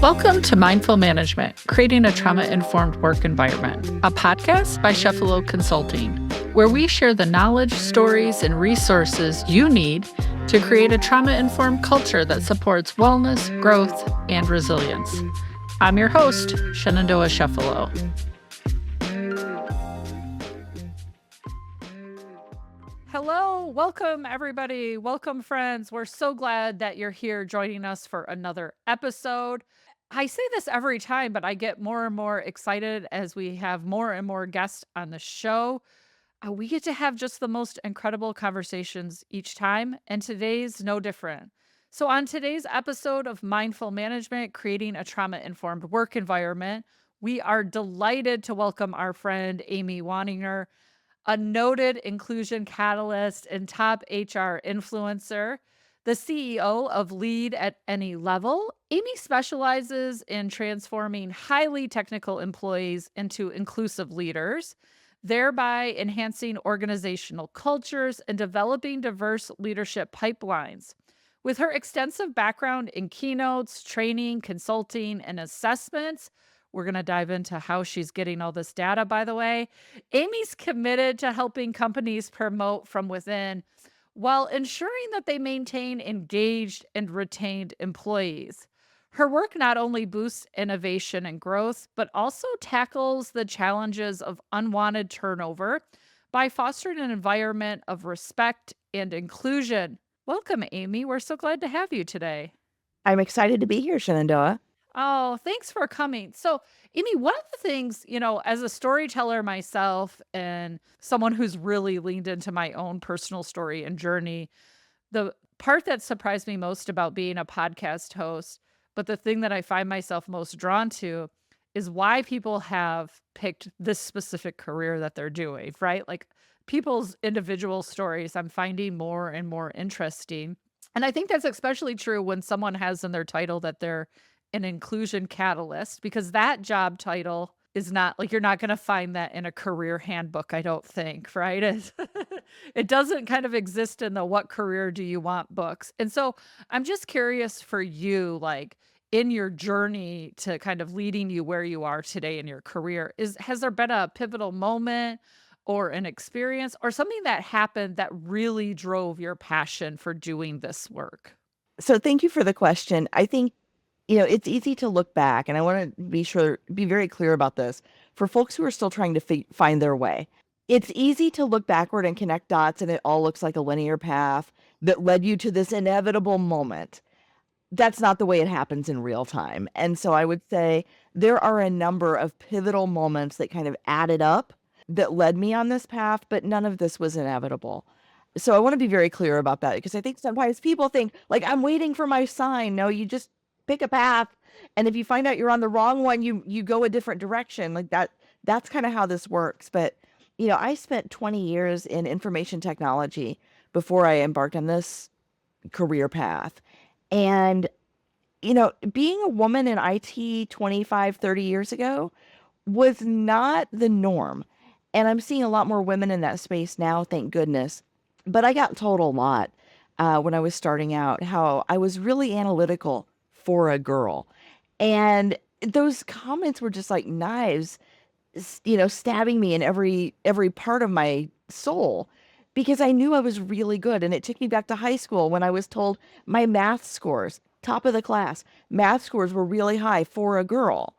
Welcome to Mindful Management, Creating a Trauma-Informed Work Environment, a podcast by Chefalo Consulting, where we share the knowledge, stories, and resources you need to create a trauma-informed culture that supports wellness, growth, and resilience. I'm your host, Shenandoah Chefalo. Hello, welcome everybody. Welcome friends. We're so glad that you're here joining us for another episode. I say this every time, but I get more and more excited as we have more and more guests on the show. We get to have just the most incredible conversations each time, and today's no different. So on today's episode of Mindful Management, Creating a Trauma-Informed Work Environment, we are delighted to welcome our friend Amy Waninger, a noted inclusion catalyst and top HR influencer, the CEO of Lead at Any Level. Amy specializes in transforming highly technical employees into inclusive leaders, thereby enhancing organizational cultures and developing diverse leadership pipelines. With her extensive background in keynotes, training, consulting, and assessments, we're going to dive into how she's getting all this data, by the way. Amy's committed to helping companies promote from within while ensuring that they maintain engaged and retained employees. Her work not only boosts innovation and growth, but also tackles the challenges of unwanted turnover by fostering an environment of respect and inclusion. Welcome, Amy. We're so glad to have you today. I'm excited to be here, Shenandoah. Oh, thanks for coming. So, Amy, one of the things, as a storyteller myself and someone who's really leaned into my own personal story and journey, the part that surprised me most about being a podcast host, but the thing that I find myself most drawn to is why people have picked this specific career that they're doing, right? Like people's individual stories, I'm finding more and more interesting. And I think that's especially true when someone has in their title that they're an inclusion catalyst, because that job title is not like, you're not going to find that in a career handbook, I don't think, right? It doesn't kind of exist in the what career do you want books. And so I'm just curious for you, like in your journey to kind of leading you where you are today in your career, has there been a pivotal moment or an experience or something that happened that really drove your passion for doing this work? So thank you for the question. I think, it's easy to look back, and I want to be very clear about this for folks who are still trying to find their way. It's easy to look backward and connect dots, and it all looks like a linear path that led you to this inevitable moment. That's not the way it happens in real time. And so I would say there are a number of pivotal moments that kind of added up that led me on this path, but none of this was inevitable. So I want to be very clear about that, because I think sometimes people think like, I'm waiting for my sign. No, you just pick a path. And if you find out you're on the wrong one, you go a different direction like that. That's kind of how this works. But, I spent 20 years in information technology before I embarked on this career path. And, being a woman in IT 25, 30 years ago was not the norm. And I'm seeing a lot more women in that space now, thank goodness. But I got told a lot when I was starting out how I was really analytical for a girl. And those comments were just like knives, stabbing me in every part of my soul, because I knew I was really good. And it took me back to high school when I was told my math scores, top of the class, math scores were really high for a girl.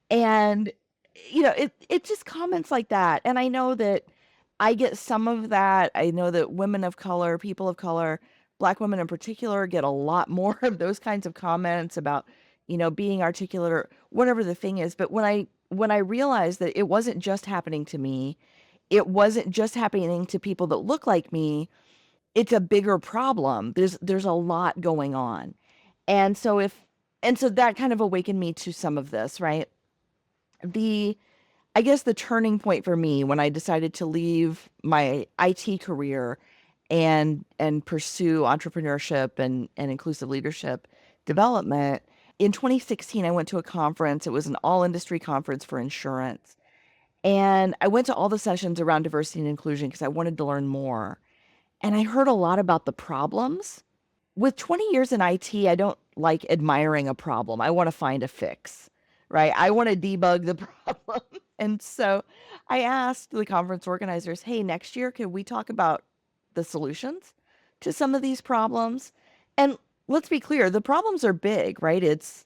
And, it just comments like that. And I know that I get some of that. I know that women of color, people of color, Black women in particular, get a lot more of those kinds of comments about, being articulate or whatever the thing is. But when I realized that it wasn't just happening to me, it wasn't just happening to people that look like me, it's a bigger problem. There's a lot going on. And so that kind of awakened me to some of this, right? I guess the turning point for me when I decided to leave my IT career and pursue entrepreneurship and inclusive leadership development, in 2016, I went to a conference. It was an all-industry conference for insurance. And I went to all the sessions around diversity and inclusion because I wanted to learn more. and I heard a lot about the problems. With 20 years in IT, I don't like admiring a problem. I want to find a fix, right? I want to debug the problem. And so I asked the conference organizers, hey, next year, can we talk about the solutions to some of these problems? And let's be clear, the problems are big, right? It's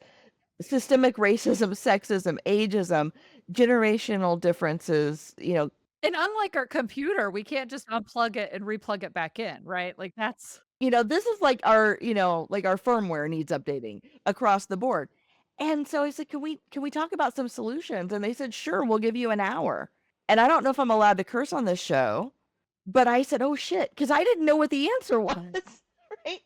systemic racism, sexism, ageism, generational differences, And unlike our computer, we can't just unplug it and replug it back in, right? Like that's this is like our firmware needs updating across the board. And so I said, can we talk about some solutions? And they said, sure, we'll give you an hour. And I don't know if I'm allowed to curse on this show, but I said, oh shit, because I didn't know what the answer was. Right.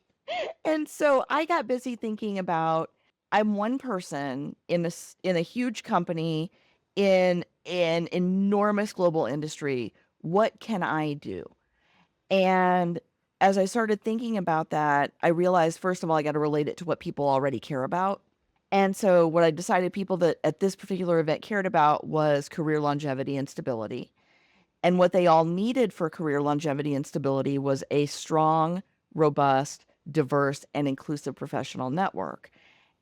And so I got busy thinking about I'm one person in a huge company in an enormous global industry. What can I do? And as I started thinking about that, I realized, first of all, I got to relate it to what people already care about. And so, what I decided people that at this particular event cared about was career longevity and stability. And what they all needed for career longevity and stability was a strong, robust, diverse, and inclusive professional network.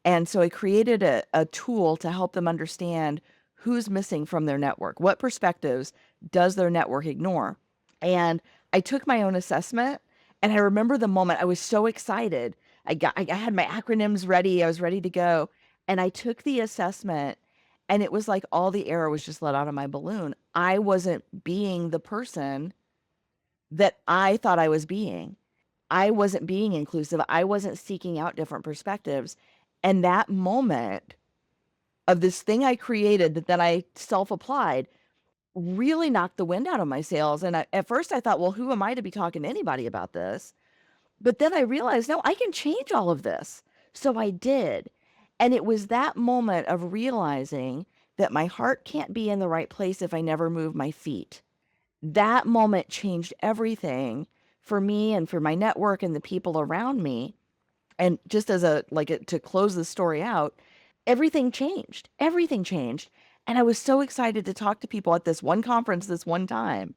And so, I created a tool to help them understand who's missing from their network. What perspectives does their network ignore? And I took my own assessment, and I remember the moment I was so excited. I had my acronyms ready. I was ready to go. And I took the assessment, and it was like all the air was just let out of my balloon. I wasn't being the person that I thought I was being. I wasn't being inclusive. I wasn't seeking out different perspectives. And that moment of this thing I created that then I self-applied really knocked the wind out of my sails. And at first I thought, well, who am I to be talking to anybody about this? But then I realized, no, I can change all of this. So I did. And it was that moment of realizing that my heart can't be in the right place if I never move my feet. That moment changed everything for me and for my network and the people around me. And just as to close the story out, everything changed. Everything changed. And I was so excited to talk to people at this one conference this one time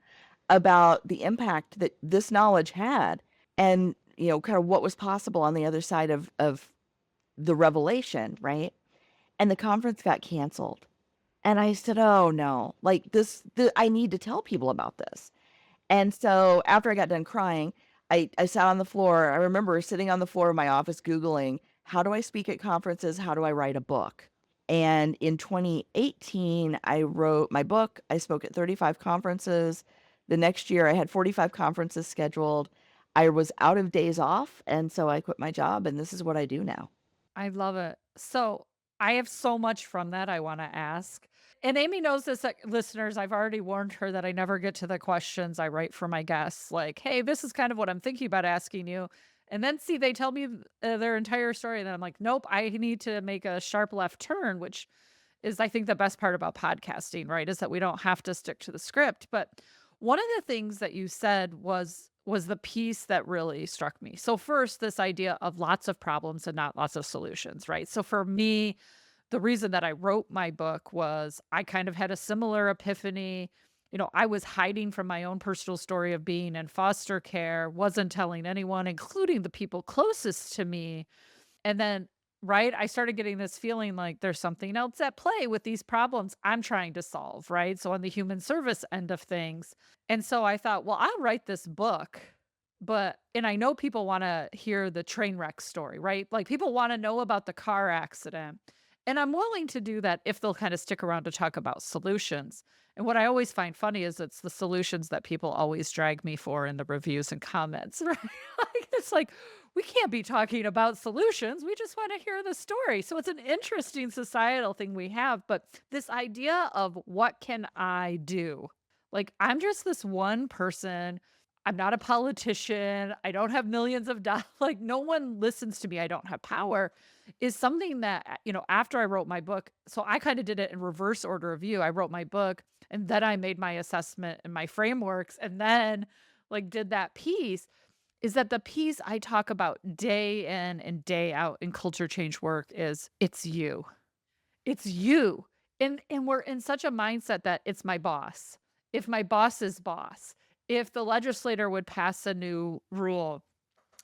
about the impact that this knowledge had and, kind of what was possible on the other side of the revelation, right? And the conference got canceled. And I said, "Oh no, like I need to tell people about this." And so after I got done crying, I sat on the floor. I remember sitting on the floor of my office Googling, how do I speak at conferences? How do I write a book? And in 2018, I wrote my book. I spoke at 35 conferences. The next year, I had 45 conferences scheduled. I was out of days off. And so I quit my job, and this is what I do now. I love it. So, I have so much from that I wanna ask. And Amy knows this, listeners, I've already warned her that I never get to the questions I write for my guests, like, "Hey, this is kind of what I'm thinking about asking you." And then see, they tell me, their entire story, and then I'm like, "Nope, I need to make a sharp left turn," which is I think the best part about podcasting, right? Is that we don't have to stick to the script. But one of the things that you said was the piece that really struck me. So first, this idea of lots of problems and not lots of solutions, right? So for me, the reason that I wrote my book was I kind of had a similar epiphany. I was hiding from my own personal story of being in foster care, wasn't telling anyone, including the people closest to me, and then, right, I started getting this feeling like there's something else at play with these problems I'm trying to solve, right? So on the human service end of things. And so I thought, well, I'll write this book, and I know people want to hear the train wreck story, right? Like people want to know about the car accident. And I'm willing to do that if they'll kind of stick around to talk about solutions. And what I always find funny is it's the solutions that people always drag me for in the reviews and comments, right? Like, it's like, we can't be talking about solutions. We just want to hear the story. So it's an interesting societal thing we have. But this idea of what can I do? Like, I'm just this one person. I'm not a politician. I don't have millions of dollars. Like, no one listens to me. I don't have power. Is something that, after I wrote my book, so I kind of did it in reverse order of you. I wrote my book and then I made my assessment and my frameworks and then like did that piece is that the piece I talk about day in and day out in culture change work is it's you. It's you. And we're in such a mindset that it's my boss. If my boss's boss. if the legislator would pass a new rule,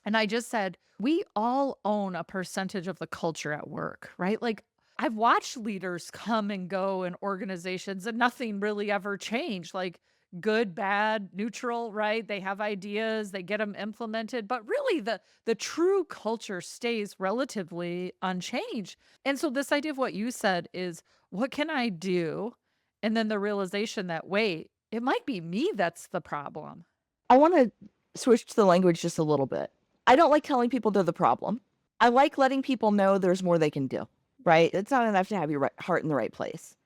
and I just said, we all own a percentage of the culture at work, right? Like, I've watched leaders come and go in organizations and nothing really ever changed. Like, good, bad, neutral, right? They have ideas, they get them implemented, but really the true culture stays relatively unchanged. And so this idea of what you said is, what can I do? And then the realization that, wait, it might be me that's the problem. I wanna switch the language just a little bit. I don't like telling people they're the problem. I like letting people know there's more they can do, right? It's not enough to have your heart in the right place.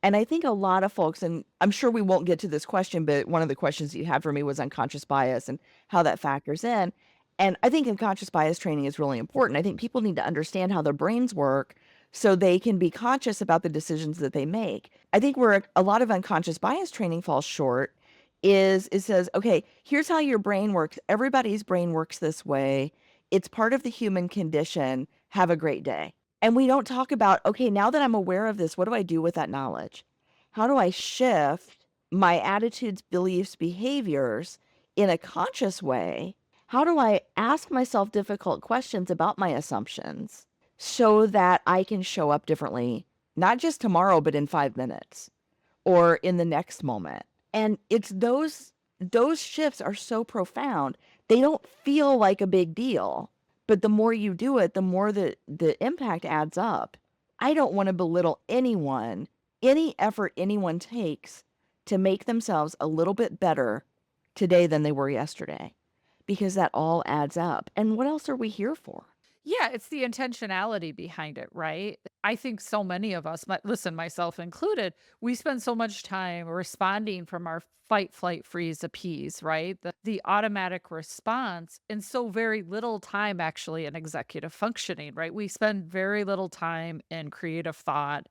And I think a lot of folks, and I'm sure we won't get to this question, but one of the questions that you had for me was unconscious bias and how that factors in. And I think unconscious bias training is really important. I think people need to understand how their brains work so they can be conscious about the decisions that they make. I think where a lot of unconscious bias training falls short is it says, okay, here's how your brain works. Everybody's brain works this way. It's part of the human condition. Have a great day. And we don't talk about, okay, now that I'm aware of this, what do I do with that knowledge? How do I shift my attitudes, beliefs, behaviors in a conscious way? How do I ask myself difficult questions about my assumptions so that I can show up differently, not just tomorrow, but in 5 minutes or in the next moment? And it's those shifts are so profound. They don't feel like a big deal, but the more you do it, the more the impact adds up. I don't want to belittle anyone, any effort anyone takes to make themselves a little bit better today than they were yesterday, because that all adds up. And what else are we here for? Yeah, it's the intentionality behind it, right? I think so many of us, listen, myself included, we spend so much time responding from our fight, flight, freeze, appease, right? The automatic response, and so very little time actually in executive functioning, right? We spend very little time in creative thought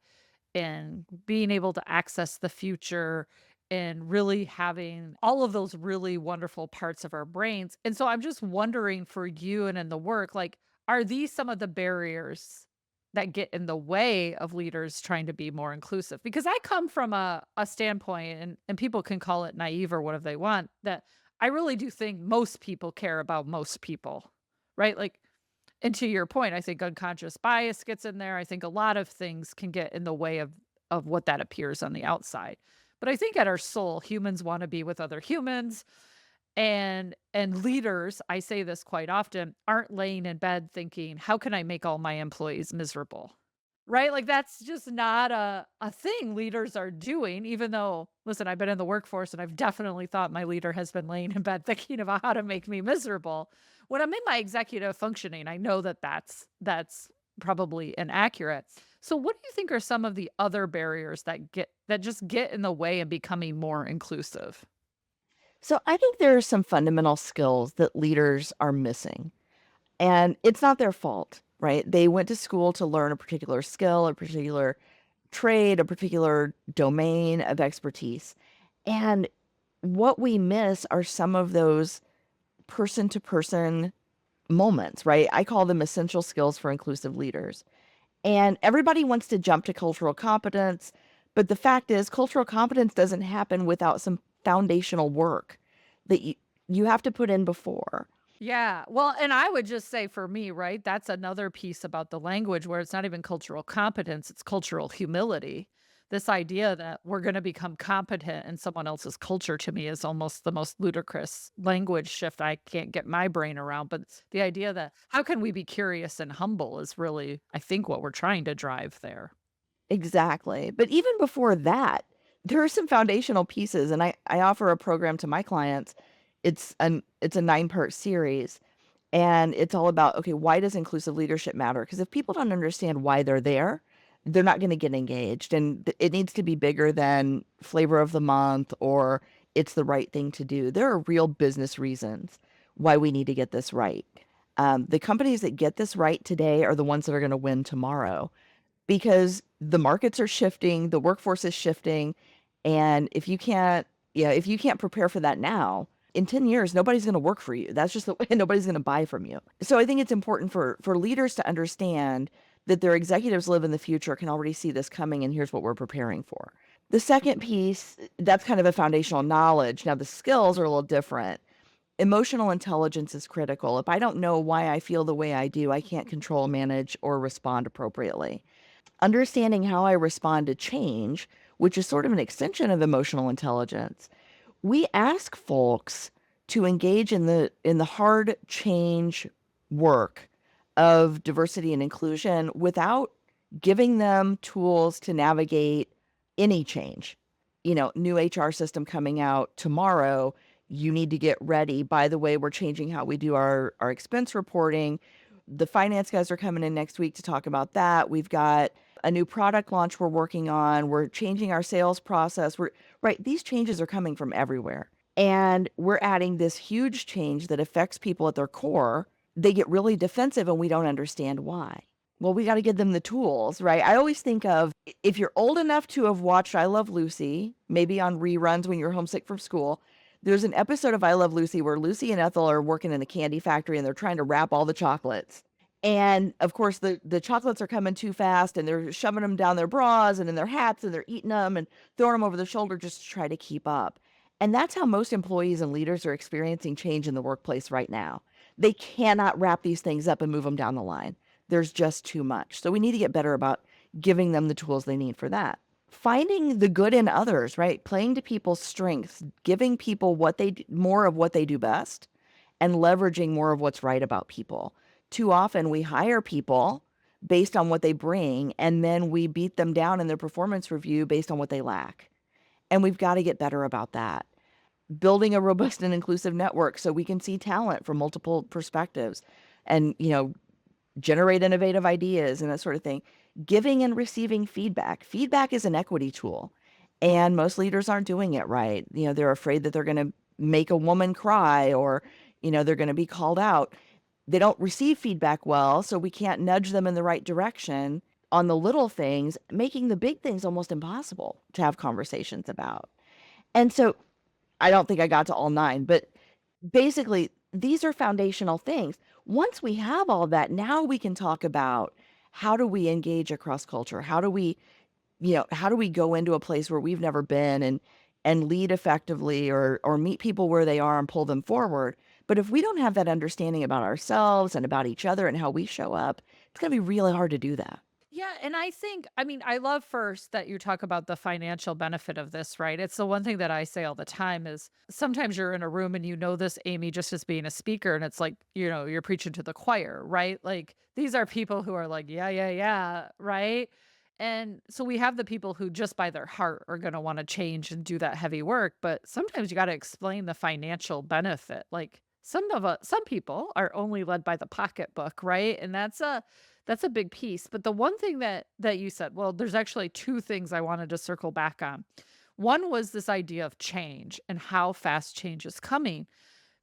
and being able to access the future and really having all of those really wonderful parts of our brains. And so I'm just wondering for you and in the work, like, are these some of the barriers that get in the way of leaders trying to be more inclusive? Because I come from a standpoint, and people can call it naive or whatever they want, that I really do think most people care about most people, right? Like, and to your point, I think unconscious bias gets in there. I think a lot of things can get in the way of what that appears on the outside. But I think at our soul, humans want to be with other humans, and leaders, I say this quite often, aren't laying in bed thinking, "How can I make all my employees miserable?" Right? Like, that's just not a thing leaders are doing, even though, listen, I've been in the workforce and I've definitely thought my leader has been laying in bed thinking about how to make me miserable. When I'm in my executive functioning, I know that that's probably inaccurate. So what do you think are some of the other barriers that just get in the way of becoming more inclusive? So I think there are some fundamental skills that leaders are missing. And it's not their fault, right? They went to school to learn a particular skill, a particular trade, a particular domain of expertise. And what we miss are some of those person to person moments, right? I call them essential skills for inclusive leaders. And everybody wants to jump to cultural competence, but the fact is cultural competence doesn't happen without some foundational work that you have to put in before. Yeah. Well, and I would just say for me, right, that's another piece about the language where it's not even cultural competence, it's cultural humility. This idea that we're going to become competent in someone else's culture to me is almost the most ludicrous language shift I can't get my brain around. But the idea that how can we be curious and humble is really, I think, what we're trying to drive there. Exactly. But even before that, there are some foundational pieces, and I offer a program to my clients. It's a 9-part series, and it's all about, okay, why does inclusive leadership matter? Because if people don't understand why they're there, they're not gonna get engaged, and it needs to be bigger than flavor of the month or it's the right thing to do. There are real business reasons why we need to get this right. The companies that get this right today are the ones that are gonna win tomorrow because the markets are shifting, the workforce is shifting, and if you can't prepare for that now, in 10 years, nobody's gonna work for you. That's just the way nobody's gonna buy from you. So I think it's important for leaders to understand that their executives live in the future, can already see this coming, and here's what we're preparing for. The second piece, that's kind of a foundational knowledge. Now, the skills are a little different. Emotional intelligence is critical. If I don't know why I feel the way I do, I can't control, manage, or respond appropriately. Understanding how I respond to change, which is sort of an extension of emotional intelligence, we ask folks to engage in the hard change work of diversity and inclusion without giving them tools to navigate any change. New HR system coming out tomorrow. You need to get ready. By the way, we're changing how we do our expense reporting. The finance guys are coming in next week to talk about that. We've got a new product launch we're working on. We're changing our sales process. Right, these changes are coming from everywhere. And we're adding this huge change that affects people at their core. They get really defensive and we don't understand why. Well, we got to give them the tools, right? I always think of, if you're old enough to have watched I Love Lucy, maybe on reruns when you're homesick from school, there's an episode of I Love Lucy where Lucy and Ethel are working in a candy factory and they're trying to wrap all the chocolates. And of course, the chocolates are coming too fast and they're shoving them down their bras and in their hats and they're eating them and throwing them over their shoulder just to try to keep up. And that's how most employees and leaders are experiencing change in the workplace right now. They cannot wrap these things up and move them down the line. There's just too much. So we need to get better about giving them the tools they need for that. Finding the good in others, right? Playing to people's strengths, giving people more of what they do best, and leveraging more of what's right about people. Too often we hire people based on what they bring, and then we beat them down in their performance review based on what they lack. And we've got to get better about that. Building a robust and inclusive network so we can see talent from multiple perspectives and, generate innovative ideas and that sort of thing. Giving and receiving feedback. Feedback is an equity tool, and most leaders aren't doing it right. They're afraid that they're going to make a woman cry or, they're going to be called out. They don't receive feedback well, so we can't nudge them in the right direction on the little things, making the big things almost impossible to have conversations about. And so I don't think I got to all nine, but basically, these are foundational things. Once we have all that, now we can talk about how do we engage across culture? How do we go into a place where we've never been and lead effectively or meet people where they are and pull them forward? But if we don't have that understanding about ourselves and about each other and how we show up, it's going to be really hard to do that. Yeah, and I mean, I love first that you talk about the financial benefit of this, right? It's the one thing that I say all the time is sometimes you're in a room and you know this, Amy, just as being a speaker, and it's like, you're preaching to the choir, right? Like these are people who are like, yeah, yeah, yeah, right? And so we have the people who just by their heart are going to want to change and do that heavy work, but sometimes you got to explain the financial benefit. Like some people are only led by the pocketbook, right? And that's a big piece, but the one thing that you said, well, there's actually 2 things I wanted to circle back on. One was this idea of change and how fast change is coming,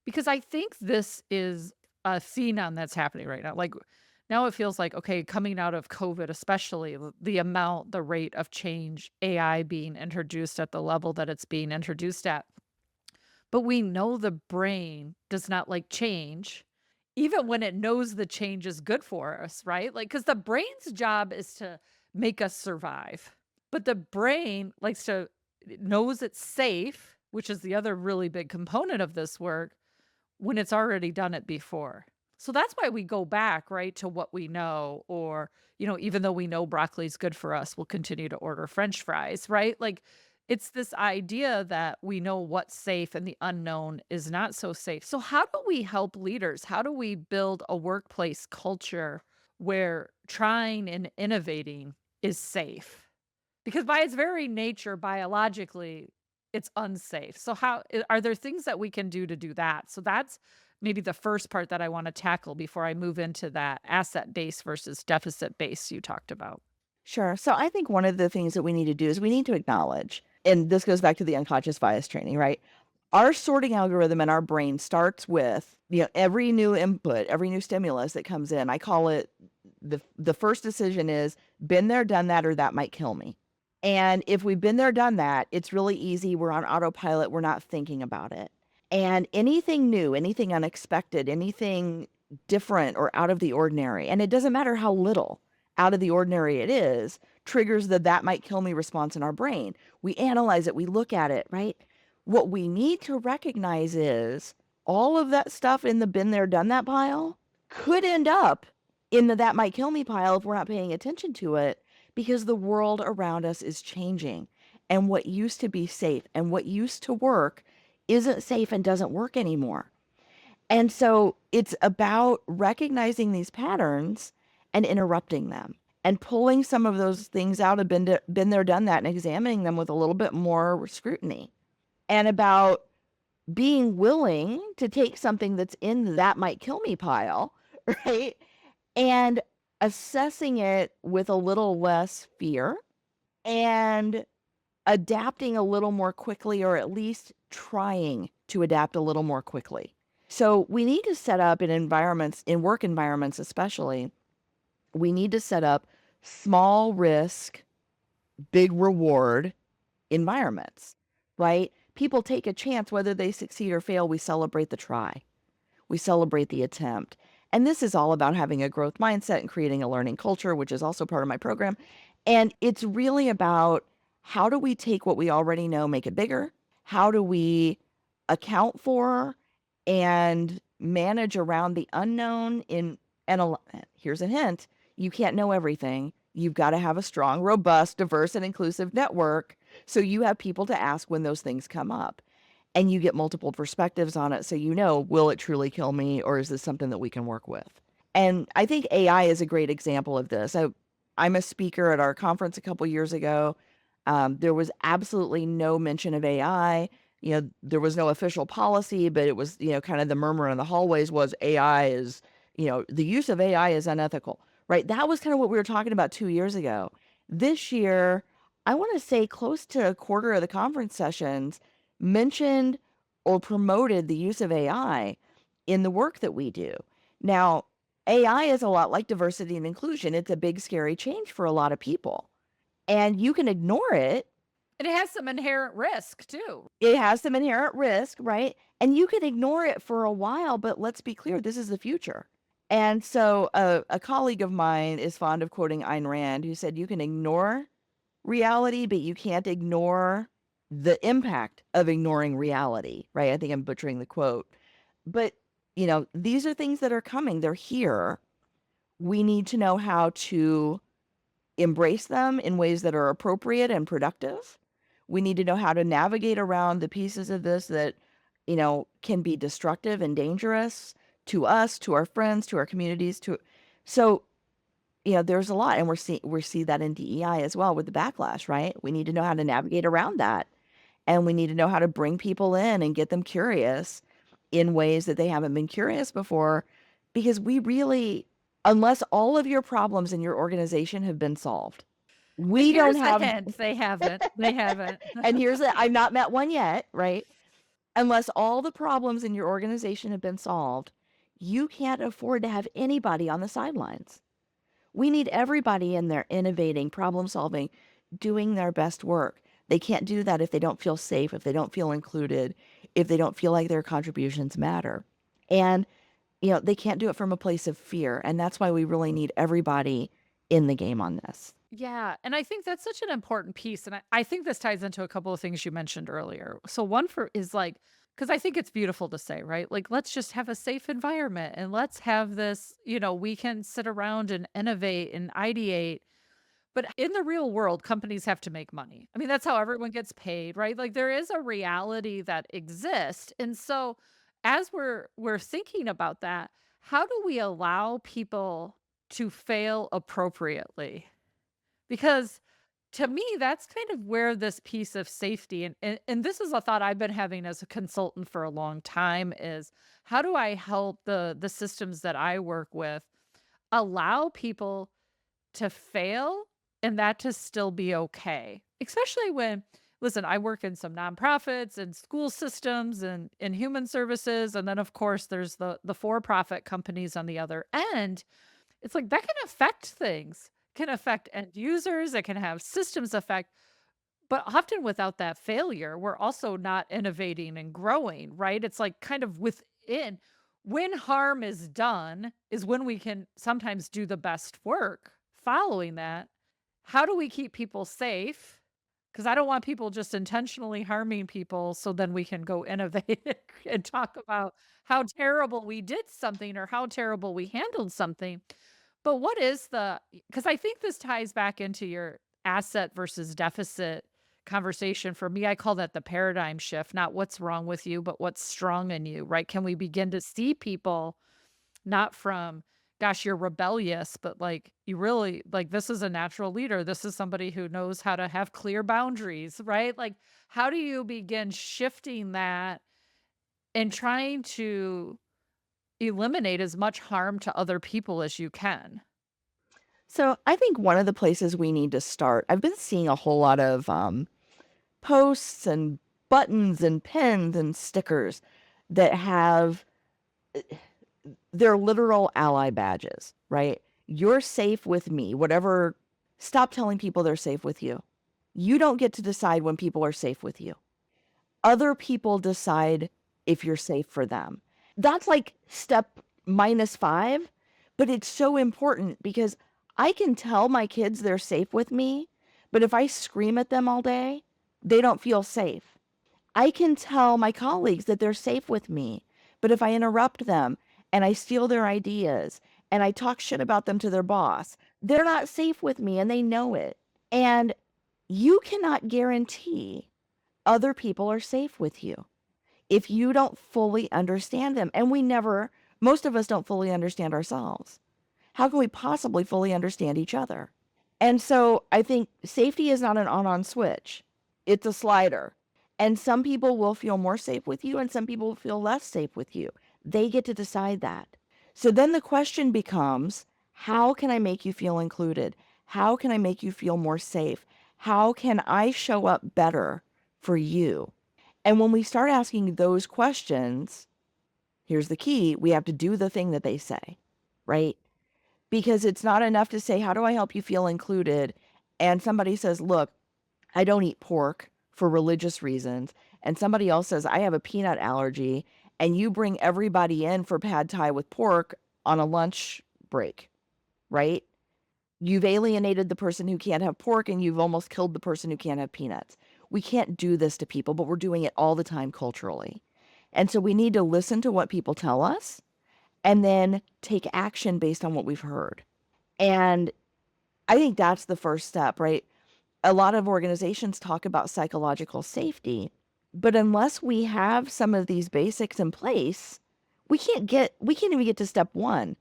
because I think this is a phenomenon that's happening right now. Like, now it feels like, okay, coming out of COVID, especially the rate of change, AI being introduced at the level that it's being introduced at. But we know the brain does not like change, even when it knows the change is good for us, right? Like, because the brain's job is to make us survive. But the brain likes to, it knows it's safe, which is the other really big component of this work, when it's already done it before. So that's why we go back, right, to what we know, or, even though we know broccoli's good for us, we'll continue to order French fries, right? Like, it's this idea that we know what's safe and the unknown is not so safe. So, how do we help leaders? How do we build a workplace culture where trying and innovating is safe? Because by its very nature, biologically, it's unsafe. So are there things that we can do that? So that's maybe the first part that I wanna tackle before I move into that asset base versus deficit base you talked about. Sure. So I think one of the things that we need to do is we need to acknowledge, and this goes back to the unconscious bias training, right? Our sorting algorithm in our brain starts with, every new input, every new stimulus that comes in. I call it the first decision is been there, done that, or that might kill me. And if we've been there, done that, it's really easy. We're on autopilot. We're not thinking about it. And anything new, anything unexpected, anything different or out of the ordinary, and it doesn't matter how little, out of the ordinary it is, triggers the that might kill me response in our brain. We analyze it, we look at it, right? What we need to recognize is all of that stuff in the been there, done that pile could end up in the that might kill me pile if we're not paying attention to it because the world around us is changing. And what used to be safe and what used to work isn't safe and doesn't work anymore. And so it's about recognizing these patterns and interrupting them and pulling some of those things out of been there, done that, and examining them with a little bit more scrutiny and about being willing to take something that's in that might kill me pile, right? And assessing it with a little less fear and adapting a little more quickly, or at least trying to adapt a little more quickly. So we need to set up in environments, in work environments especially, we need to set up small risk, big reward environments, right? People take a chance, whether they succeed or fail, we celebrate the try. We celebrate the attempt. And this is all about having a growth mindset and creating a learning culture, which is also part of my program. And it's really about how do we take what we already know, make it bigger? How do we account for and manage around the unknown here's a hint, you can't know everything. You've got to have a strong, robust, diverse, and inclusive network so you have people to ask when those things come up and you get multiple perspectives on it so you know, will it truly kill me or is this something that we can work with? And I think AI is a great example of this. I'm a speaker at our conference a couple years ago. There was absolutely no mention of AI. You know, there was no official policy, but it was, kind of the murmur in the hallways was AI is, the use of AI is unethical, right? That was kind of what we were talking about 2 years ago. This year, I want to say close to a quarter of the conference sessions mentioned or promoted the use of AI in the work that we do. Now, AI is a lot like diversity and inclusion. It's a big, scary change for a lot of people. And you can ignore it. And it has some inherent risk too. It has some inherent risk, right? And you can ignore it for a while, but let's be clear, this is the future. And so a colleague of mine is fond of quoting Ayn Rand, who said, you can ignore reality, but you can't ignore the impact of ignoring reality, right? I think I'm butchering the quote. But, these are things that are coming. They're here. We need to know how to embrace them in ways that are appropriate and productive. We need to know how to navigate around the pieces of this that, can be destructive and dangerous to us, to our friends, to our communities, so there's a lot, and we see that in DEI as well with the backlash, right? We need to know how to navigate around that, and we need to know how to bring people in and get them curious in ways that they haven't been curious before, because we really, unless all of your problems in your organization have been solved, And we don't here's the have, hint, they haven't. They haven't. and I've not met one yet, right? Unless all the problems in your organization have been solved, you can't afford to have anybody on the sidelines. We need everybody in there innovating, problem solving, doing their best work. They can't do that if they don't feel safe, if they don't feel included, if they don't feel like their contributions matter. And, they can't do it from a place of fear. And that's why we really need everybody in the game on this. Yeah, and I think that's such an important piece, and I think this ties into a couple of things you mentioned earlier. So one for is like, because I think it's beautiful to say, right? Like, let's just have a safe environment and let's have this, we can sit around and innovate and ideate. But in the real world, companies have to make money. I mean, that's how everyone gets paid, right? Like there is a reality that exists. And so as we're thinking about that, how do we allow people to fail appropriately? Because to me, that's kind of where this piece of safety and this is a thought I've been having as a consultant for a long time is how do I help the systems that I work with allow people to fail and that to still be okay? Especially when listen, I work in some nonprofits and school systems and in human services and then of course there's the for-profit companies on the other end. It's like that can affect things, can affect end users, it can have systems effect, but often without that failure, we're also not innovating and growing, right? It's like kind of within when harm is done is when we can sometimes do the best work following that, how do we keep people safe? Because I don't want people just intentionally harming people so then we can go innovate and talk about how terrible we did something or how terrible we handled something. But what is because I think this ties back into your asset versus deficit conversation. For me, I call that the paradigm shift, not what's wrong with you, but what's strong in you, right? Can we begin to see people not from, gosh, you're rebellious, but like you really like this is a natural leader. This is somebody who knows how to have clear boundaries, right? Like, how do you begin shifting that and trying to eliminate as much harm to other people as you can? So I think one of the places we need to start, I've been seeing a whole lot of posts and buttons and pins and stickers that have their literal ally badges, right? You're safe with me, whatever. Stop telling people they're safe with you. You don't get to decide when people are safe with you. Other people decide if you're safe for them. That's like step -5, but it's so important because I can tell my kids they're safe with me, but if I scream at them all day, they don't feel safe. I can tell my colleagues that they're safe with me, but if I interrupt them and I steal their ideas and I talk shit about them to their boss, they're not safe with me and they know it. And you cannot guarantee other people are safe with you if you don't fully understand them. And most of us don't fully understand ourselves. How can we possibly fully understand each other? And so I think safety is not an on switch, it's a slider. And some people will feel more safe with you, and some people will feel less safe with you. They get to decide that. So then the question becomes, how can I make you feel included? How can I make you feel more safe? How can I show up better for you? And when we start asking those questions, here's the key, we have to do the thing that they say, right? Because it's not enough to say, how do I help you feel included? And somebody says, look, I don't eat pork for religious reasons. And somebody else says, I have a peanut allergy. And you bring everybody in for pad thai with pork on a lunch break, right? You've alienated the person who can't have pork and you've almost killed the person who can't have peanuts. We can't do this to people, but we're doing it all the time culturally. And so we need to listen to what people tell us and then take action based on what we've heard. And I think that's the first step, right? A lot of organizations talk about psychological safety, but unless we have some of these basics in place, we can't even get to step 1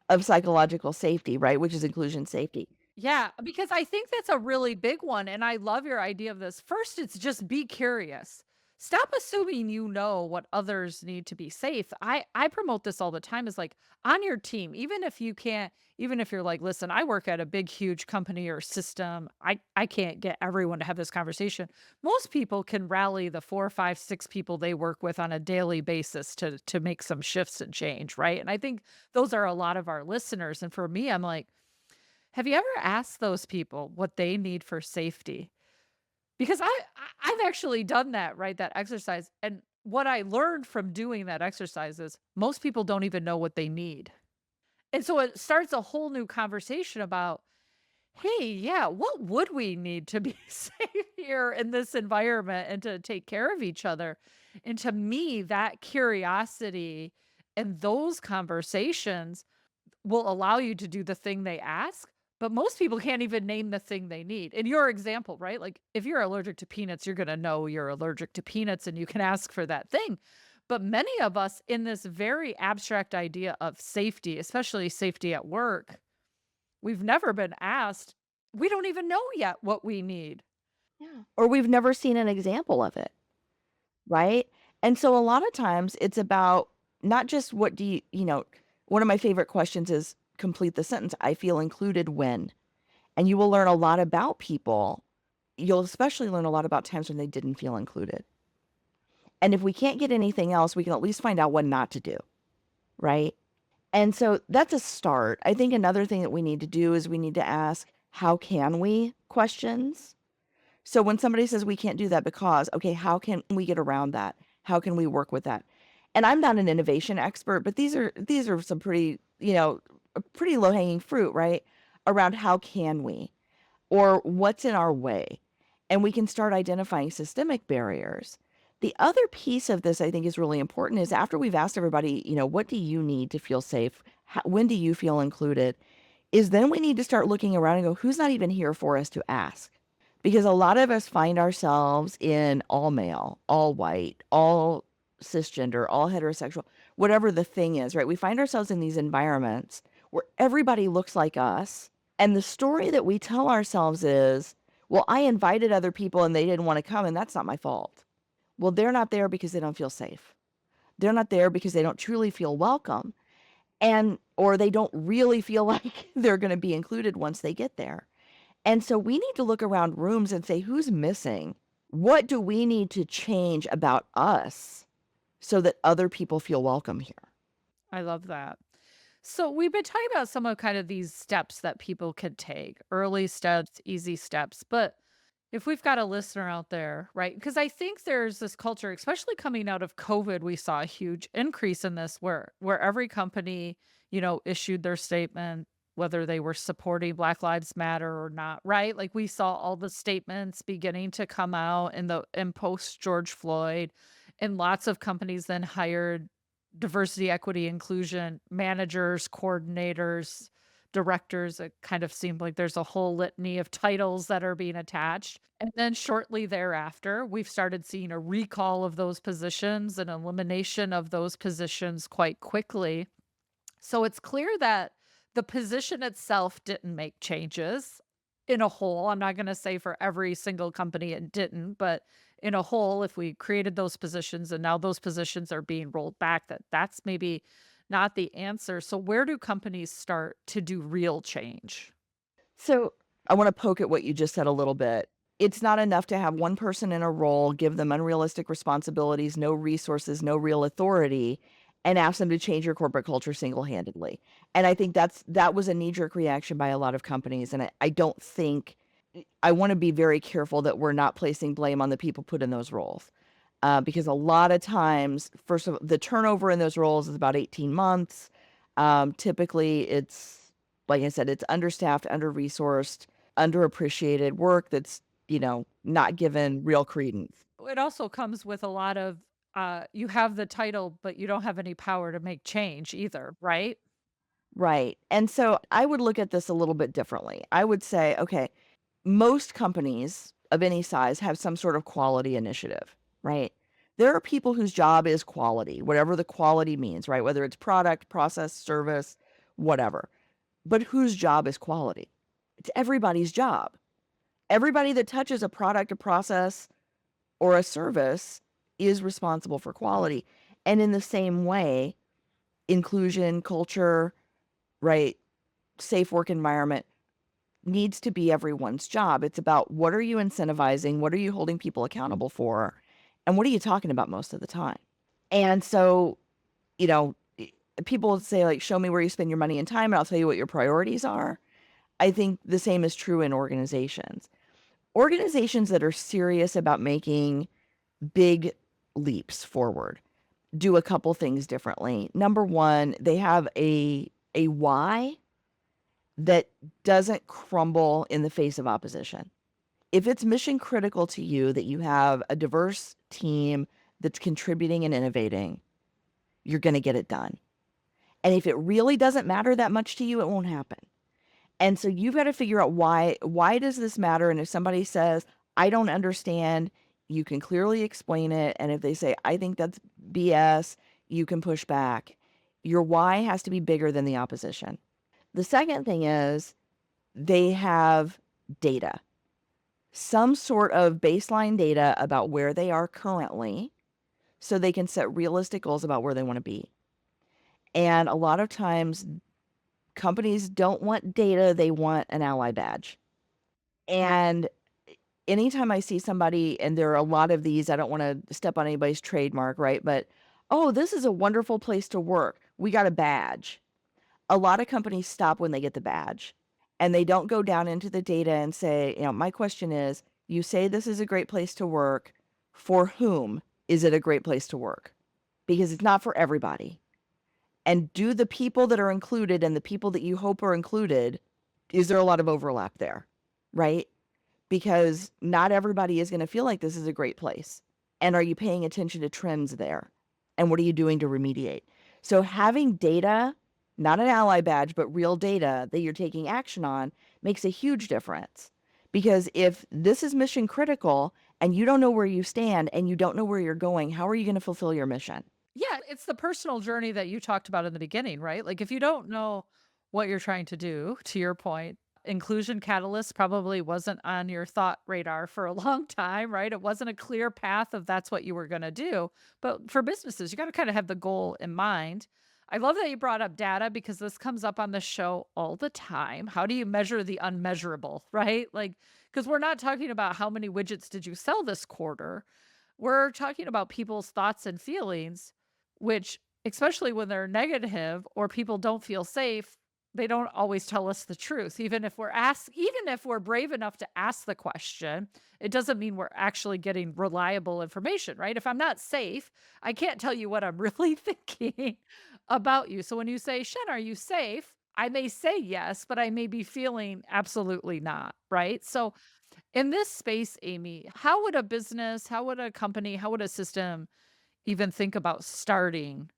of psychological safety, right? Which is inclusion safety. Yeah, because I think that's a really big one, and I love your idea of this. First, it's just be curious. Stop assuming you know what others need to be safe. I promote this all the time is like on your team, even if you can't, even if you're like, listen, I work at a big, huge company or system. I can't get everyone to have this conversation. Most people can rally the 4, 5, 6 people they work with on a daily basis to make some shifts and change, right? And I think those are a lot of our listeners. And for me, I'm like, have you ever asked those people what they need for safety? Because I've actually done that, right? That exercise. And what I learned from doing that exercise is most people don't even know what they need. And so it starts a whole new conversation about, hey, yeah, what would we need to be safe here in this environment and to take care of each other? And to me, that curiosity and those conversations will allow you to do the thing they ask, but most people can't even name the thing they need. In your example, right? Like if you're allergic to peanuts, you're going to know you're allergic to peanuts and you can ask for that thing. But many of us in this very abstract idea of safety, especially safety at work, we've never been asked. We don't even know yet what we need. Yeah. Or we've never seen an example of it, right? And so a lot of times it's about not just what do one of my favorite questions is complete the sentence. I feel included when. And you will learn a lot about people. You'll especially learn a lot about times when they didn't feel included. And if we can't get anything else, we can at least find out what not to do, right? And so that's a start. I think another thing that we need to do is we need to ask, how can we questions? So when somebody says we can't do that because, okay, how can we get around that? How can we work with that? And I'm not an innovation expert, but these are some pretty, pretty low-hanging fruit, right? around how can we or what's in our way. And we can start identifying systemic barriers. The other piece of this I think is really important is after we've asked everybody, what do you need to feel safe? When do you feel included? Is then we need to start looking around and go, who's not even here for us to ask? Because a lot of us find ourselves in all male, all white, all cisgender, all heterosexual, whatever the thing is, right? We find ourselves in these environments where everybody looks like us. And the story that we tell ourselves is, well, I invited other people and they didn't want to come, and that's not my fault. Well, they're not there because they don't feel safe. They're not there because they don't truly feel welcome. And, or they don't really feel like they're going to be included once they get there. And so we need to look around rooms and say, who's missing? What do we need to change about us so that other people feel welcome here? I love that. So we've been talking about some of kind of these steps that people could take, early steps, easy steps. But if we've got a listener out there, right? Because I think there's this culture, especially coming out of COVID, we saw a huge increase in this where every company, issued their statement, whether they were supporting Black Lives Matter or not, right? Like we saw all the statements beginning to come out in post George Floyd, and lots of companies then hired diversity, equity, inclusion managers, coordinators, directors. It kind of seemed like there's a whole litany of titles that are being attached. And then shortly thereafter, we've started seeing a recall of those positions and elimination of those positions quite quickly. So it's clear that the position itself didn't make changes in a whole. I'm not going to say for every single company it didn't, but in a whole, if we created those positions and now those positions are being rolled back, that's maybe not the answer. So where do companies start to do real change? So I want to poke at what you just said a little bit. It's not enough to have one person in a role, give them unrealistic responsibilities, no resources, no real authority, and ask them to change your corporate culture single-handedly. And I think that was a knee-jerk reaction by a lot of companies. And I don't think I want to be very careful that we're not placing blame on the people put in those roles. Because a lot of times, first of all, the turnover in those roles is about 18 months. Typically, it's, like I said, it's understaffed, under-resourced, underappreciated work that's, not given real credence. It also comes with a lot of you have the title, but you don't have any power to make change either, right? Right. And so I would look at this a little bit differently. I would say, okay, most companies of any size have some sort of quality initiative, right? There are people whose job is quality, whatever the quality means, right? Whether it's product, process, service, whatever. But whose job is quality? It's everybody's job. Everybody that touches a product, a process, or a service is responsible for quality. And in the same way, inclusion, culture, right? Safe work environment needs to be everyone's job. It's about what are you incentivizing? What are you holding people accountable for? And what are you talking about most of the time? And so, you know, people say, like, show me where you spend your money and time, and I'll tell you what your priorities are. I think the same is true in organizations. Organizations that are serious about making big leaps forward do a couple things differently. Number one, they have a why that doesn't crumble in the face of opposition. If it's mission critical to you that you have a diverse team that's contributing and innovating, you're going to get it done. And if it really doesn't matter that much to you, it won't happen. And so you've got to figure out why does this matter? And if somebody says, I don't understand, you can clearly explain it. And if they say, I think that's BS, you can push back. Your why has to be bigger than the opposition. The second thing is they have data, some sort of baseline data about where they are currently so they can set realistic goals about where they want to be. And a lot of times companies don't want data, they want an ally badge. And anytime I see somebody, and there are a lot of these, I don't want to step on anybody's trademark, right? But, oh, this is a wonderful place to work. We got a badge. A lot of companies stop when they get the badge and they don't go down into the data and say, my question is, you say this is a great place to work. For whom is it a great place to work? Because it's not for everybody. And do the people that are included and the people that you hope are included Is there a lot of overlap there? Right? Because not everybody is going to feel like this is a great place. And are you paying attention to trends there? And what are you doing to remediate? So having data, not an ally badge, but real data that you're taking action on makes a huge difference. Because if this is mission critical and you don't know where you stand and you don't know where you're going, how are you going to fulfill your mission? Yeah, it's the personal journey that you talked about in the beginning, right? Like, if you don't know what you're trying to do, to your point, inclusion catalyst probably wasn't on your thought radar for a long time, right? It wasn't a clear path of that's what you were going to do. But for businesses, you got to kind of have the goal in mind. I love that you brought up data because this comes up on the show all the time. How do you measure the unmeasurable, right? Like, because we're not talking about how many widgets did you sell this quarter. We're talking about people's thoughts and feelings, which, especially when they're negative or people don't feel safe, they don't always tell us the truth. Even if we're brave enough to ask the question, it doesn't mean we're actually getting reliable information, right? If I'm not safe, I can't tell you what I'm really thinking about you. So when you say, "Shen, are you safe?" I may say yes, but I may be feeling absolutely not, right? So in this space, Amy, how would a business, how would a company, how would a system even think about starting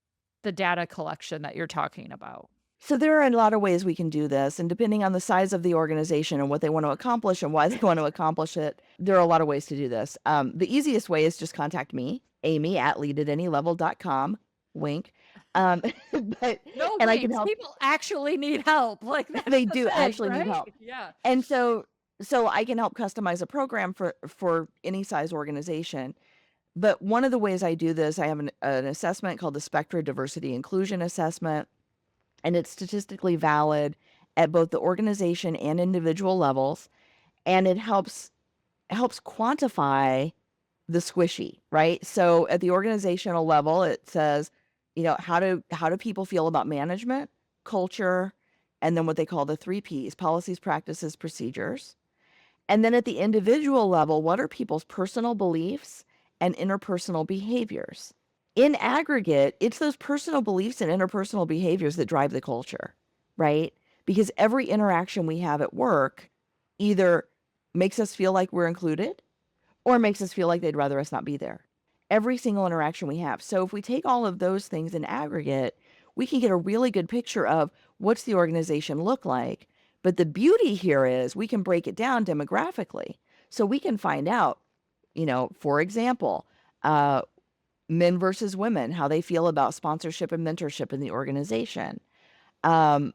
the data collection that you're talking about? So there are a lot of ways we can do this, and depending on the size of the organization and what they want to accomplish and why they want to accomplish it, there are a lot of ways to do this. The easiest way is just contact me, Amy at leadatannylevel.com. Wink. Um, but No and I can winks. help. People actually need help. Like, that's They the do thing, actually need help, right? Yeah. and so I can help customize a program for any size organization. But one of the ways I do this, I have an assessment called the Spectra Diversity Inclusion Assessment, and it's statistically valid at both the organization and individual levels, and it helps quantify the squishy, right? So at the organizational level, it says, how do people feel about management, culture, and then what they call the 3 Ps: policies, practices, procedures. And then at the individual level, what are people's personal beliefs and interpersonal behaviors? In aggregate, it's those personal beliefs and interpersonal behaviors that drive the culture, right? Because every interaction we have at work either makes us feel like we're included or makes us feel like they'd rather us not be there. Every single interaction we have. So if we take all of those things in aggregate, we can get a really good picture of what's the organization look like. But the beauty here is we can break it down demographically. So we can find out, for example, uh, men versus women, how they feel about sponsorship and mentorship in the organization. Um,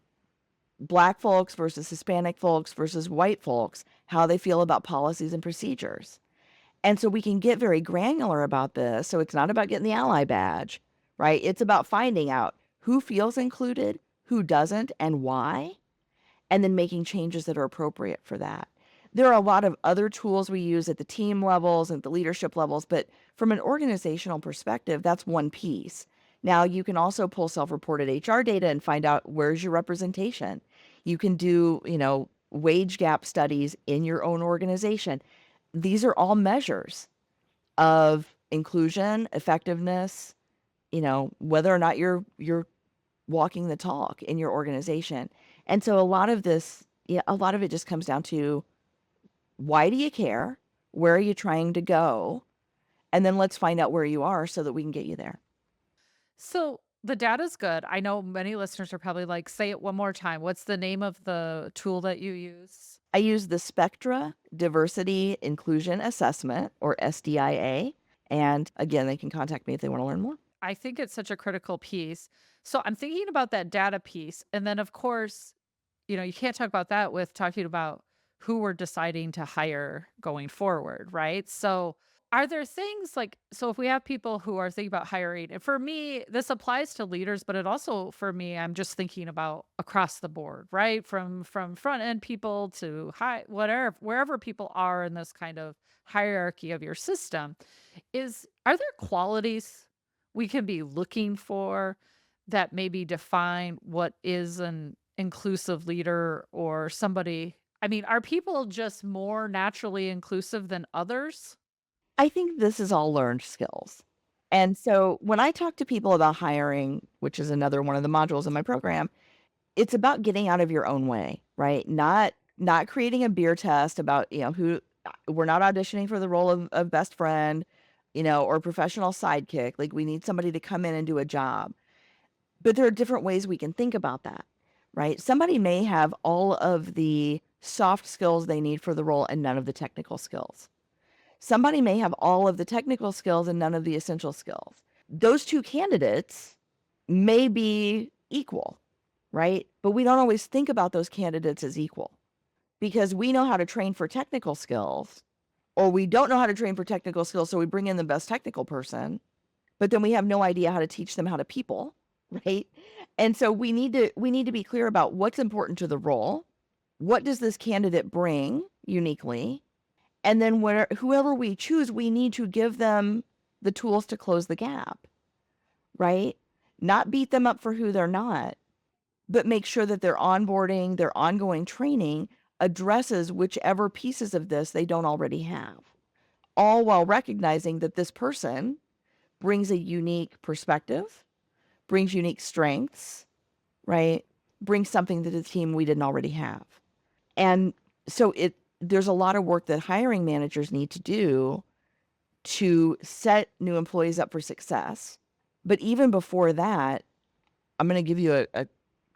Black folks versus Hispanic folks versus white folks, how they feel about policies and procedures. And so we can get very granular about this. So it's not about getting the ally badge, right? It's about finding out who feels included, who doesn't, and why, and then making changes that are appropriate for that. There are a lot of other tools we use at the team levels and the leadership levels, but from an organizational perspective, that's one piece. Now, you can also pull self-reported HR data and find out where's your representation. You can do, wage gap studies in your own organization. These are all measures of inclusion, effectiveness, whether or not you're walking the talk in your organization. And so a lot of this, yeah, a lot of it just comes down to why do you care? Where are you trying to go? And then let's find out where you are so that we can get you there. So the data's good. I know many listeners are probably like, say it one more time. What's the name of the tool that you use? I use the Spectra Diversity Inclusion Assessment, or SDIA. And again, they can contact me if they want to learn more. I think it's such a critical piece. So I'm thinking about that data piece. And then, of course, you can't talk about that with talking about who we're deciding to hire going forward, right? So, are there things like, so if we have people who are thinking about hiring, and for me, this applies to leaders, but it also for me, I'm just thinking about across the board, right? From front end people to high whatever wherever people are in this kind of hierarchy of your system, are there qualities we can be looking for that maybe define what is an inclusive leader or somebody? I mean, are people just more naturally inclusive than others? I think this is all learned skills. And so when I talk to people about hiring, which is another one of the modules in my program, it's about getting out of your own way, right? Not creating a beer test about, who we're not auditioning for the role of best friend, or professional sidekick. Like we need somebody to come in and do a job. But there are different ways we can think about that, right? Somebody may have all of the soft skills they need for the role and none of the technical skills. Somebody may have all of the technical skills and none of the essential skills. Those two candidates may be equal, right? But we don't always think about those candidates as equal because we know how to train for technical skills, or we don't know how to train for technical skills, so we bring in the best technical person, but then we have no idea how to teach them how to people, right? And so we need to be clear about what's important to the role. What does this candidate bring uniquely? And then whoever we choose, we need to give them the tools to close the gap, right? Not beat them up for who they're not, but make sure that their onboarding, their ongoing training addresses whichever pieces of this they don't already have, all while recognizing that this person brings a unique perspective, brings unique strengths, right? Brings something to the team we didn't already have. And so there's a lot of work that hiring managers need to do to set new employees up for success. But even before that, I'm going to give you a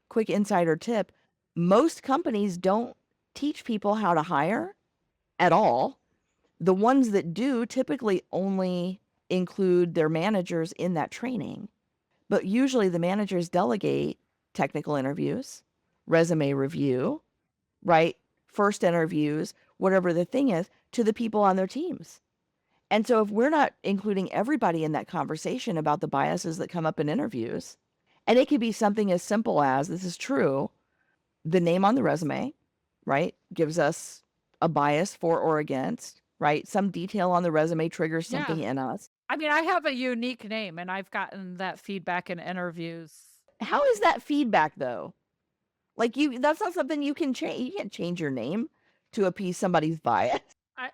quick insider tip. Most companies don't teach people how to hire at all. The ones that do typically only include their managers in that training. But usually the managers delegate technical interviews, resume review, right? First interviews, whatever the thing is, to the people on their teams. And so if we're not including everybody in that conversation about the biases that come up in interviews, and it could be something as simple as, this is true, the name on the resume, right, gives us a bias for or against, right? Some detail on the resume triggers Yeah. something in us. I mean, I have a unique name and I've gotten that feedback in interviews. How is that feedback though? Like that's not something you can change. You can't change your name to appease somebody's bias.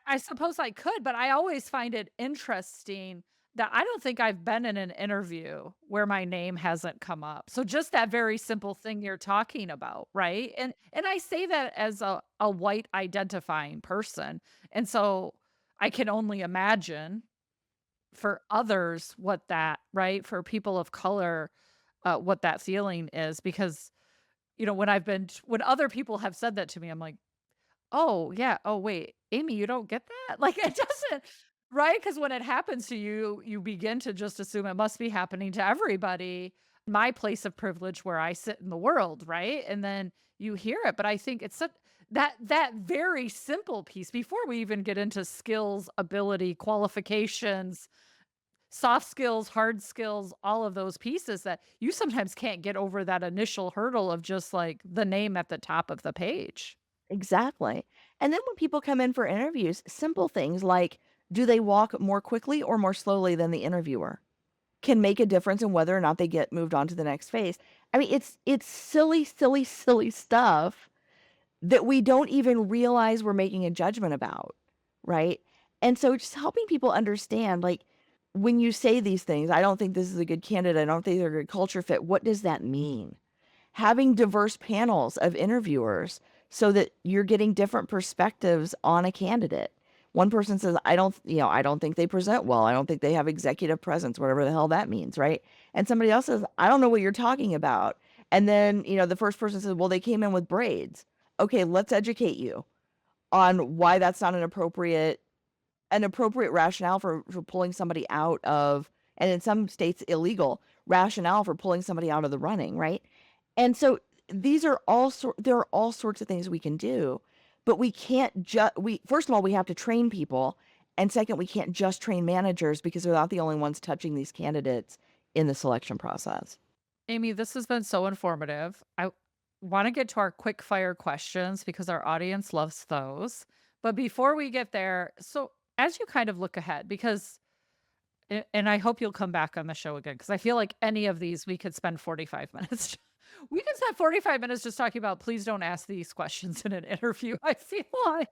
I suppose I could, but I always find it interesting that I don't think I've been in an interview where my name hasn't come up. So just that very simple thing you're talking about, right? And I say that as a white identifying person. And so I can only imagine for others what that, right? For people of color, what that feeling is because when other people have said that to me, I'm like, "Oh, yeah. Oh, wait, Amy, you don't get that?" Like, it doesn't right? Because when it happens to you, you begin to just assume it must be happening to everybody. My place of privilege where I sit in the world, right? And then you hear it, but I think it's that very simple piece before we even get into skills, ability, qualifications, soft skills, hard skills, all of those pieces that you sometimes can't get over that initial hurdle of just, like, the name at the top of the page. Exactly. And then when people come in for interviews, simple things like, do they walk more quickly or more slowly than the interviewer can make a difference in whether or not they get moved on to the next phase. I mean, it's silly, silly, silly stuff that we don't even realize we're making a judgment about, right? And so just helping people understand, like, when you say these things, I don't think this is a good candidate, I don't think they're a good culture fit. What does that mean? Having diverse panels of interviewers so that you're getting different perspectives on a candidate. One person says, I don't think they present well. I don't think they have executive presence, whatever the hell that means, right? And somebody else says, I don't know what you're talking about. And then, the first person says, well, they came in with braids. Okay, let's educate you on why that's not an appropriate rationale for pulling somebody out of, and in some states illegal rationale for pulling somebody out of the running, right? And so there are all sorts of things we can do, but we can't just we first of all we have to train people, and second we can't just train managers because they're not the only ones touching these candidates in the selection process. Amy, this has been so informative. I want to get to our quick fire questions because our audience loves those. But before we get there, so as you kind of look ahead, because, and I hope you'll come back on the show again, because I feel like any of these we could spend 45 minutes. We could spend 45 minutes just talking about please don't ask these questions in an interview. I feel like,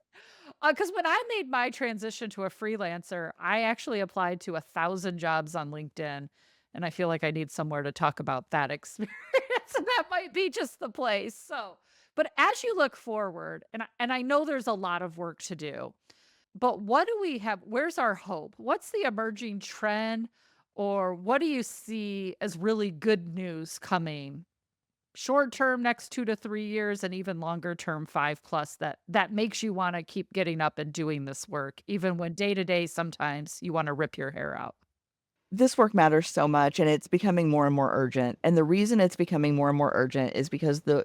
because when I made my transition to a freelancer, I actually applied to 1,000 jobs on LinkedIn. And I feel like I need somewhere to talk about that experience So that might be just the place. So, but as you look forward, and I know there's a lot of work to do, but what do we have? Where's our hope? What's the emerging trend, or what do you see as really good news coming short term, next 2 to 3 years, and even longer term, 5 plus, that makes you want to keep getting up and doing this work, even when day to day sometimes you want to rip your hair out. This work matters so much and it's becoming more and more urgent. And the reason it's becoming more and more urgent is because the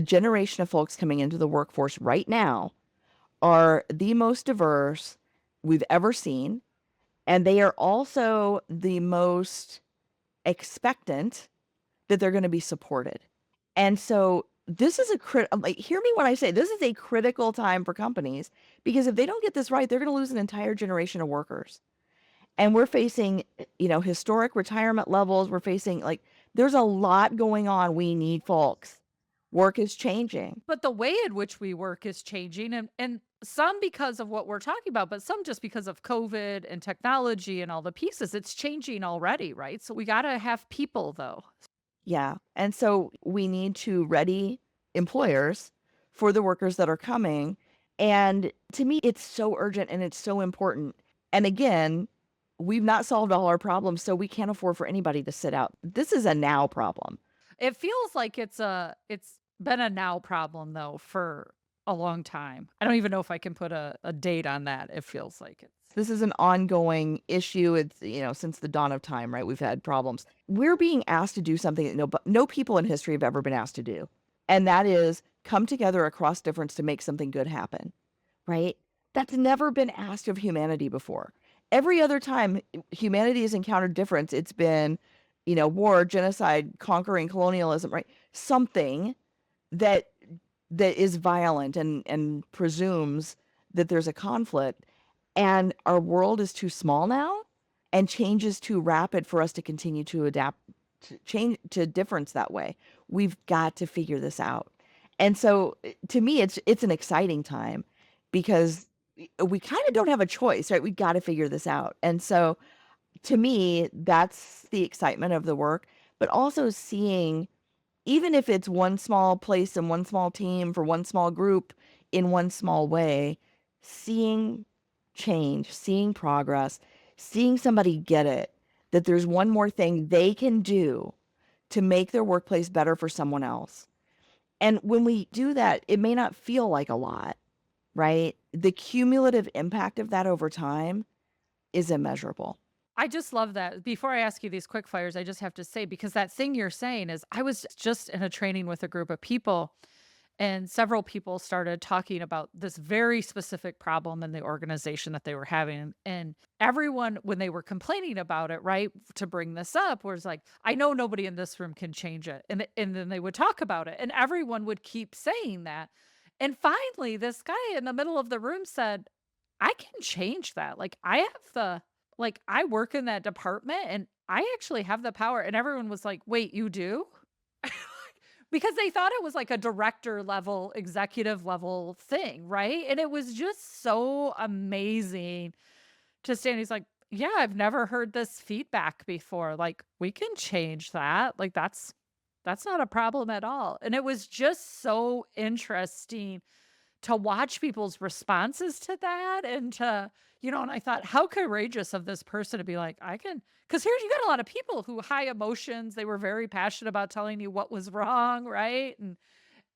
generation of folks coming into the workforce right now are the most diverse we've ever seen, and they are also the most expectant that they're going to be supported. And so this is like, hear me when I say this is a critical time for companies, because if they don't get this right, they're going to lose an entire generation of workers. And we're facing, historic retirement levels. We're facing, like, there's a lot going on. We need folks. Work is changing. But the way in which we work is changing, and some because of what we're talking about, but some just because of COVID and technology and all the pieces. It's changing already, right? So we gotta have people though. Yeah. And so we need to ready employers for the workers that are coming. And to me, it's so urgent and it's so important. And again, we've not solved all our problems, so we can't afford for anybody to sit out. This is a now problem. It feels like it's been a now problem though for a long time. I don't even know if I can put a date on that. It feels like it's This is an ongoing issue. It's, since the dawn of time, right? We've had problems. We're being asked to do something that no people in history have ever been asked to do. And that is come together across difference to make something good happen, right? That's never been asked of humanity before. Every other time humanity has encountered difference, it's been, war, genocide, conquering colonialism, right? Something that is violent and presumes that there's a conflict, and our world is too small now and change is too rapid for us to continue to adapt to change to difference that way. We've got to figure this out. And so to me it's an exciting time because we kind of don't have a choice, right? We got to figure this out. And so to me that's the excitement of the work, but also seeing, even if it's one small place and one small team for one small group in one small way, seeing change, seeing progress, seeing somebody get it, that there's one more thing they can do to make their workplace better for someone else. And when we do that, it may not feel like a lot, right? The cumulative impact of that over time is immeasurable. I just love that. Before I ask you these quick fires, I just have to say, because that thing you're saying is I was just in a training with a group of people, and several people started talking about this very specific problem in the organization that they were having. And everyone, when they were complaining about it, right, to bring this up, was like, I know nobody in this room can change it. And then they would talk about it, and everyone would keep saying that. And finally, this guy in the middle of the room said, I can change that. Like, I have I work in that department and I actually have the power. And everyone was like, wait, you do? Because they thought it was like a director level, executive level thing, right? And it was just so amazing to stand. He's like, yeah, I've never heard this feedback before. Like, we can change that. Like, that's not a problem at all. And it was just so interesting to watch people's responses to that, and and I thought, how courageous of this person to be like, I can, because here you got a lot of people who high emotions, they were very passionate about telling you what was wrong, right?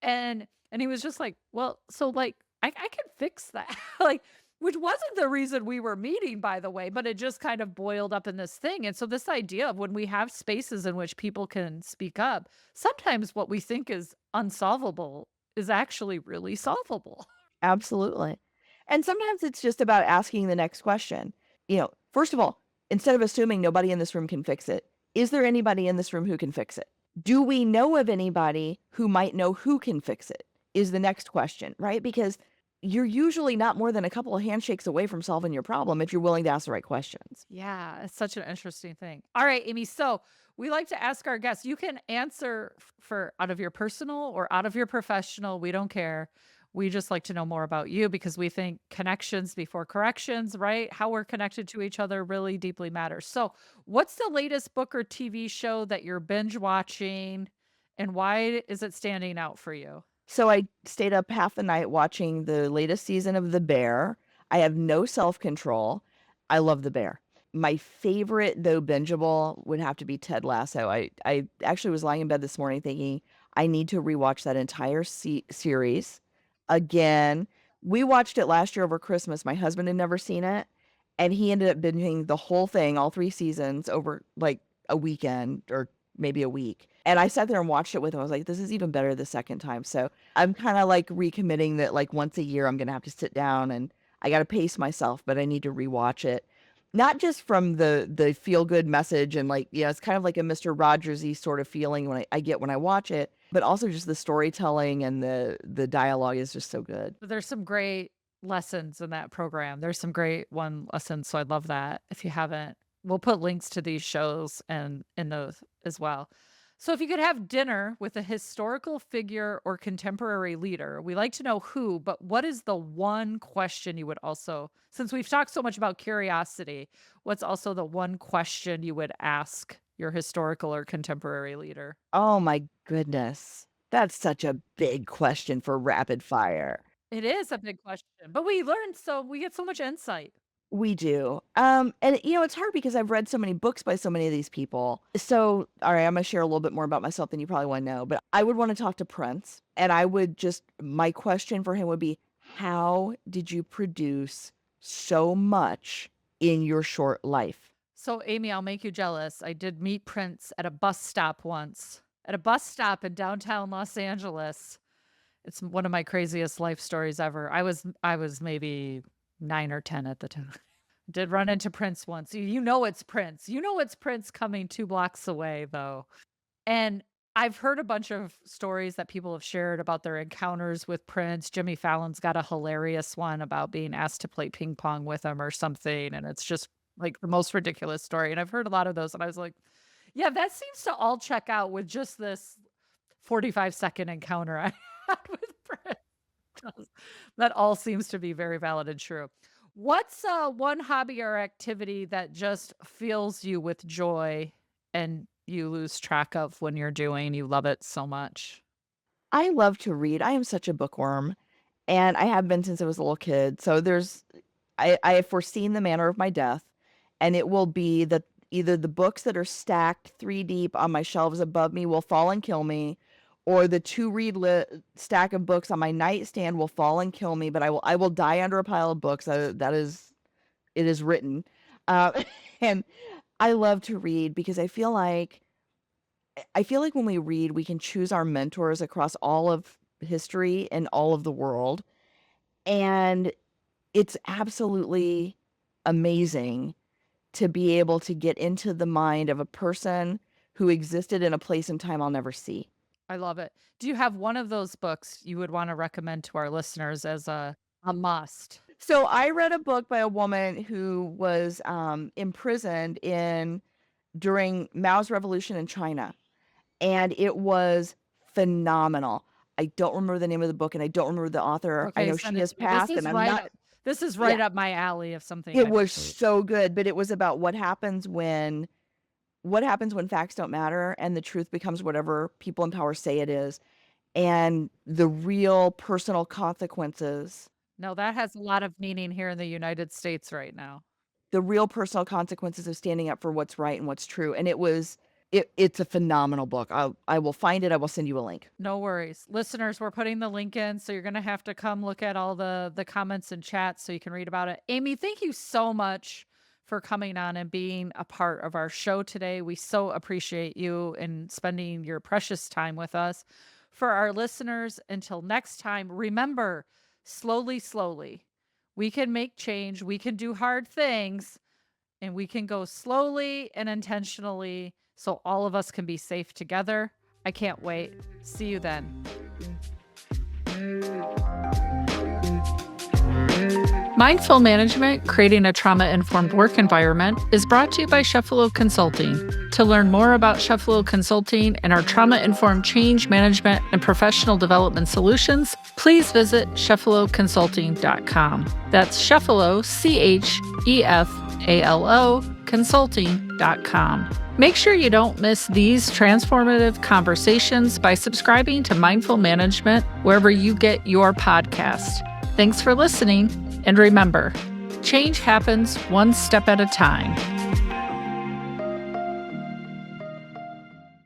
And he was just like, well, so like I can fix that. Like, which wasn't the reason we were meeting, by the way, but it just kind of boiled up in this thing. And so this idea of when we have spaces in which people can speak up, sometimes what we think is unsolvable is actually really solvable. Absolutely. And sometimes it's just about asking the next question. First of all, instead of assuming nobody in this room can fix it, is there anybody in this room who can fix it? Do we know of anybody who might know who can fix it? Is the next question, right? Because you're usually not more than a couple of handshakes away from solving your problem if you're willing to ask the right questions. Yeah, it's such an interesting thing. All right, Amy. So we like to ask our guests, you can answer for out of your personal or out of your professional. We don't care. We just like to know more about you because we think connections before corrections, right? How we're connected to each other really deeply matters. So, what's the latest book or TV show that you're binge watching? And why is it standing out for you? So I stayed up half the night watching the latest season of The Bear. I have no self-control. I love The Bear. My favorite, though bingeable, would have to be Ted Lasso. I actually was lying in bed this morning thinking I need to rewatch that entire series again. We watched it last year over Christmas. My husband had never seen it, and he ended up binging the whole thing, all 3 seasons, over like a weekend or maybe a week. And I sat there and watched it with him. I was like, this is even better the second time. So I'm kind of like recommitting that like once a year I'm gonna have to sit down and I gotta pace myself, but I need to rewatch it. Not just from the feel good message and like, yeah, it's kind of like a Mr. Rogers-y sort of feeling when I get when I watch it, but also just the storytelling and the dialogue is just so good. There's some great lessons in that program. There's some great one lessons, so I love that. If you haven't, we'll put links to these shows and in those as well. So if you could have dinner with a historical figure or contemporary leader, we like to know who, but what is the one question you would also, since we've talked so much about curiosity, what's also the one question you would ask your historical or contemporary leader? Oh my goodness. That's such a big question for rapid fire. It is a big question, but we get so much insight. We do. And it's hard because I've read so many books by so many of these people. So, all right, I'm gonna share a little bit more about myself than you probably want to know, but I would want to talk to Prince, and I would just my question for him would be, how did you produce so much in your short life? So, Amy, I'll make you jealous. I did meet Prince at a bus stop once, at a bus stop in downtown Los Angeles. It's one of my craziest life stories ever. I was maybe 9 or 10 at the time. Did run into Prince once. You know it's Prince. You know it's Prince coming 2 blocks away, though. And I've heard a bunch of stories that people have shared about their encounters with Prince. Jimmy Fallon's got a hilarious one about being asked to play ping pong with him or something, and it's just, like, the most ridiculous story, and I've heard a lot of those, and I was like, "Yeah, that seems to all check out with just this 45-second encounter I had with Prince." That all seems to be very valid and true. What's, one hobby or activity that just fills you with joy and you lose track of when you're doing, you love it so much? I love to read. I am such a bookworm, and I have been since I was a little kid. So I have foreseen the manner of my death, and it will be that either the books that are stacked 3 deep on my shelves above me will fall and kill me, or the stack of books on my nightstand will fall and kill me, but I will die under a pile of books. That is it is written. Uh, and I love to read because I feel like when we read, we can choose our mentors across all of history and all of the world. And it's absolutely amazing to be able to get into the mind of a person who existed in a place and time I'll never see. I love it. Do you have one of those books you would wanna recommend to our listeners as a must? So I read a book by a woman who was imprisoned during Mao's revolution in China, and it was phenomenal. I don't remember the name of the book, and I don't remember the author. I Okay, know send she it has to me. This passed, is and I'm right not. up this is Yeah, right up my alley of something it I'd was like to read. so good, but it was about what happens when facts don't matter and the truth becomes whatever people in power say it is, and the real personal consequences No, that has a lot of meaning here in the United States right now. of standing up for what's right and what's true. And it's a phenomenal book. I will find it. I will send you a link. No worries. Listeners, we're putting the link in, so you're gonna have to come look at all the comments and chats so you can read about it. Amy, thank you so much for coming on and being a part of our show today. We so appreciate you and spending your precious time with us. For our listeners, until next time, remember, slowly, slowly, we can make change, we can do hard things, and we can go slowly and intentionally so all of us can be safe together. I can't wait. See you then. Mindful Management, Creating a Trauma-Informed Work Environment is brought to you by Chefalo Consulting. To learn more about Chefalo Consulting and our trauma-informed change management and professional development solutions, please visit chefaloconsulting.com. That's Chefalo, Chefalo, mindfulconsulting.com. Make sure you don't miss these transformative conversations by subscribing to Mindful Management wherever you get your podcast. Thanks for listening, and remember, change happens one step at a time.